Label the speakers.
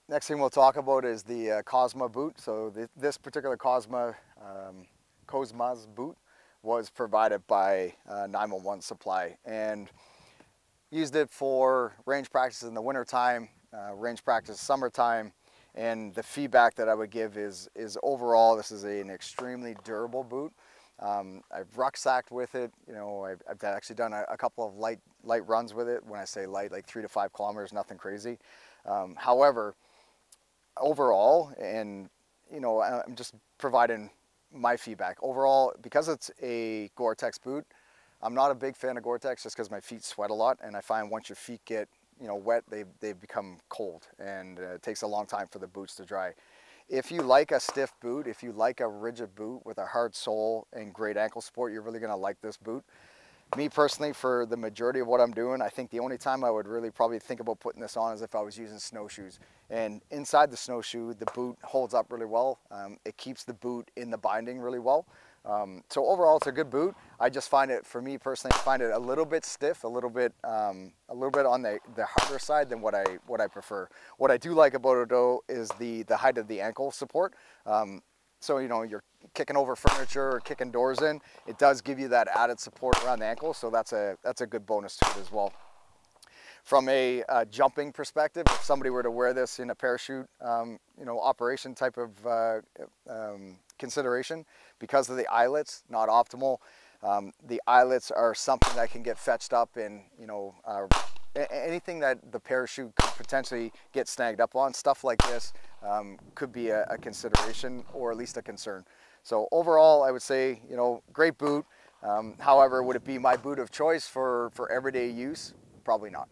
Speaker 1: Next thing we'll talk about is the COSMA boot. So this particular COSMAS boot was provided by 911 Supply, and used it for range practice in the winter time, range practice summertime, and the feedback that I would give is overall this is an extremely durable boot. I've rucksacked with it. You know, I've actually done a couple of light runs with it. When I say light, like 3 to 5 kilometers, nothing crazy. However, overall, and you know, I'm just providing my feedback. Overall, because it's a Gore-Tex boot, I'm not a big fan of Gore-Tex just because my feet sweat a lot, and I find once your feet get, you know, wet, they become cold, and it takes a long time for the boots to dry. If you like a stiff boot, if you like a rigid boot with a hard sole and great ankle support, you're really gonna like this boot. Me personally, for the majority of what I'm doing, I think the only time I would really probably think about putting this on is if I was using snowshoes. And inside the snowshoe, the boot holds up really well. It keeps the boot in the binding really well. So overall, it's a good boot. I just find it, for me personally, I find it a little bit stiff, a little bit on the harder side than what I prefer. What I do like about it though is the height of the ankle support. So, you know, you're kicking over furniture or kicking doors in, it does give you that added support around the ankle, so that's a good bonus to it as well. From a jumping perspective, if somebody were to wear this in a parachute, you know, operation type of consideration, because of the eyelets, not optimal. The eyelets are something that can get fetched up in, you know, anything that the parachute could potentially get snagged up on. Stuff like this could be a consideration, or at least a concern. So overall, I would say, you know, great boot. However, would it be my boot of choice for everyday use? Probably not.